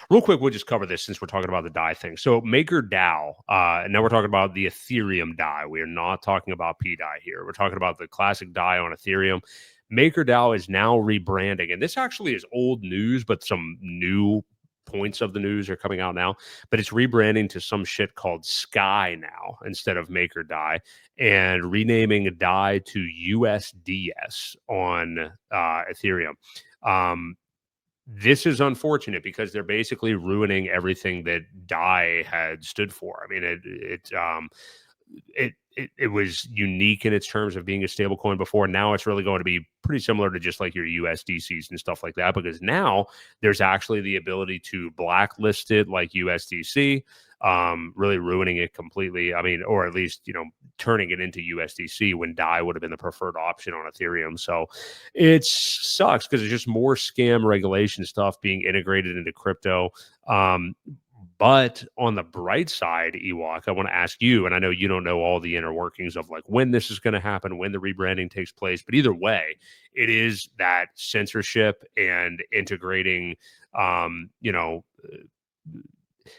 real quick, we'll just cover this since we're talking about the DAI thing. So MakerDAO, and now we're talking about the Ethereum DAI. We are not talking about PDAI here. We're talking about the classic DAI on Ethereum. MakerDAO is now rebranding, and this actually is old news, but some new points of the news are coming out now. But it's rebranding to some shit called Sky now instead of MakerDAI, and renaming DAI to USDS on Ethereum. This is unfortunate because they're basically ruining everything that DAI had stood for. I mean, it was unique in its terms of being a stable coin before. Now it's really going to be pretty similar to just like your USDCs and stuff like that, because now there's actually the ability to blacklist it like USDC, really ruining it completely. I mean, or at least, turning it into USDC when DAI would have been the preferred option on Ethereum. So it sucks because there's just more scam regulation stuff being integrated into crypto. But on the bright side, Ewok, I want to ask you, and I know you don't know all the inner workings of like when this is going to happen, when the rebranding takes place, but either way, it is that censorship and integrating,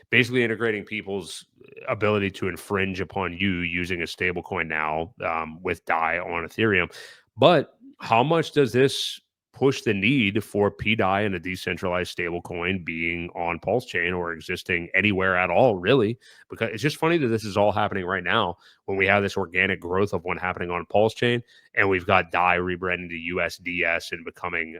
basically integrating people's ability to infringe upon you using a stablecoin now, with DAI on Ethereum. But how much does this push the need for PDAI and a decentralized stablecoin being on PulseChain or existing anywhere at all, really? Because it's just funny that this is all happening right now when we have this organic growth of one happening on PulseChain, and we've got DAI rebranding to USDS and becoming,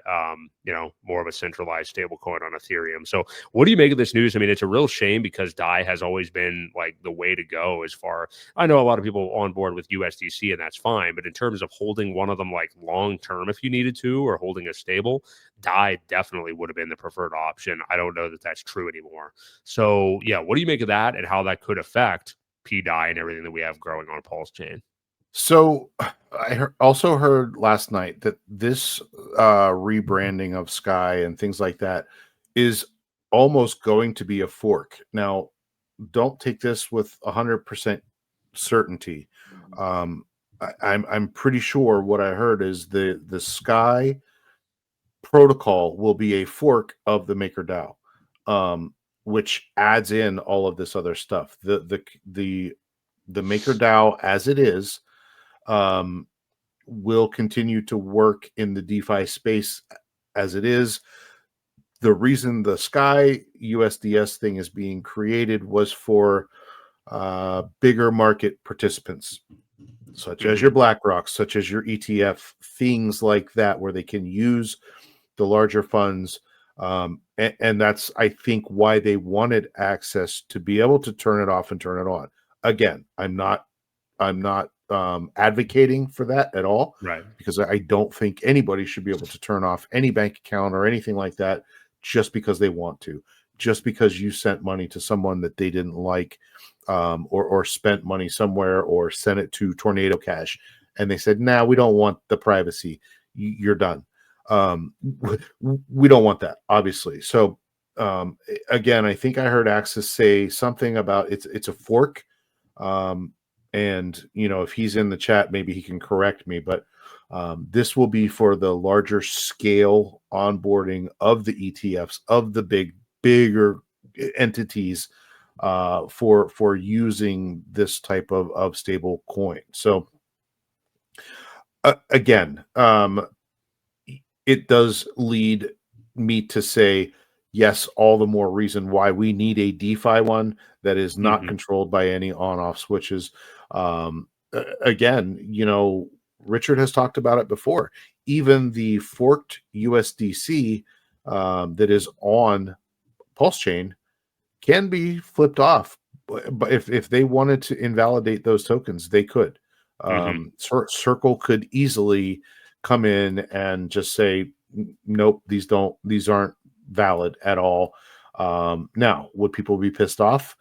more of a centralized stablecoin on Ethereum. So what do you make of this news? I mean, it's a real shame because DAI has always been like the way to go as far. I know a lot of people on board with USDC, and that's fine. But in terms of holding one of them like long term, if you needed to, or holding a stable, DAI definitely would have been the preferred option. I don't know that that's true anymore. So yeah, what do you make of that and how that could affect PDAI and everything that we have growing on PulseChain? So I also heard last night that this rebranding of Sky and things like that is almost going to be a fork. Now, don't take this with 100% certainty. I'm pretty sure what I heard is the Sky protocol will be a fork of the MakerDAO, which adds in all of this other stuff. The MakerDAO as it is will continue to work in the DeFi space as it is. The reason the Sky USDS thing is being created was for bigger market participants, such as your BlackRock, such as your ETF, things like that, where they can use the larger funds. And that's, I think, why they wanted access to be able to turn it off and turn it on. Again, I'm not advocating for that at all, Right? Because I don't think anybody should be able to turn off any bank account or anything like that just because they want to, just because you sent money to someone that they didn't like, or spent money somewhere or sent it to Tornado Cash and they said, nah, we don't want the privacy. You're done. We don't want that, obviously. So again, I think I heard Axis say something about it's a fork. And if he's in the chat, maybe he can correct me, but this will be for the larger scale onboarding of the ETFs, of the bigger entities, for using this type of stable coin. So again, it does lead me to say, yes, all the more reason why we need a DeFi one that is not controlled by any on-off switches. Again, Richard has talked about it before. Even the forked USDC that is on PulseChain can be flipped off. But if they wanted to invalidate those tokens, they could. Circle could easily come in and just say, nope, these aren't valid at all. Now, would people be pissed off?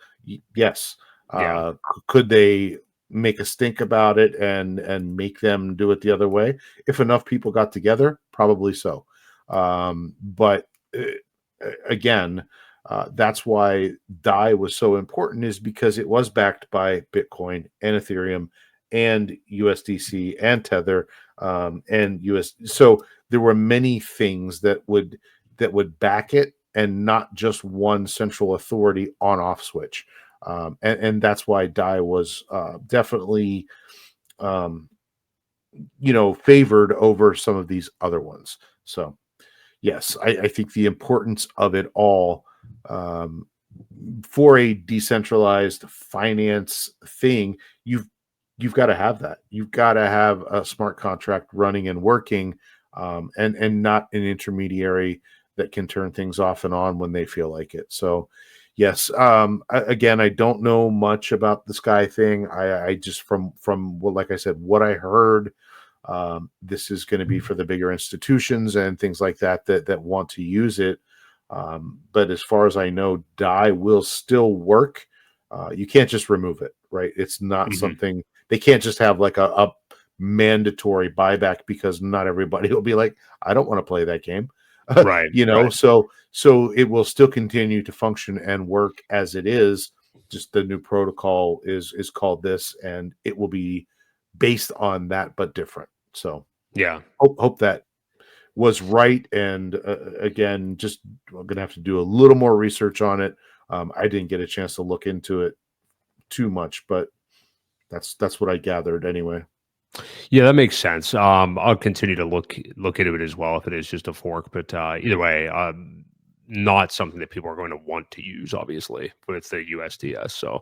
Yes. Yeah. Could they make a stink about it and make them do it the other way? If enough people got together, probably so. But again, that's why DAI was so important, is because it was backed by Bitcoin and Ethereum and USDC and Tether, and US. So there were many things that would back it, and not just one central authority on-off switch. And that's why DAI was definitely, favored over some of these other ones. So, yes, I think the importance of it all, for a decentralized finance thing, you've got to have that. You've got to have a smart contract running and working, and not an intermediary that can turn things off and on when they feel like it. So, yes, again, I don't know much about the Sky thing. I just from what, like I said, what I heard. This is going to be for the bigger institutions and things like that want to use it. But as far as I know, DAI will still work. You can't just remove it, right? It's not something they can't just have like a mandatory buyback, because not everybody will be like, I don't want to play that game. Right. Right. So it will still continue to function and work as it is. Just the new protocol is called this, and it will be based on that, but different. So yeah, hope that was right. And again, just I'm gonna have to do a little more research on it. I didn't get a chance to look into it too much, but that's what I gathered anyway. Yeah, that makes sense. I'll continue to look into it as well if it is just a fork. But either way, not something that people are going to want to use, obviously, with the USDS. So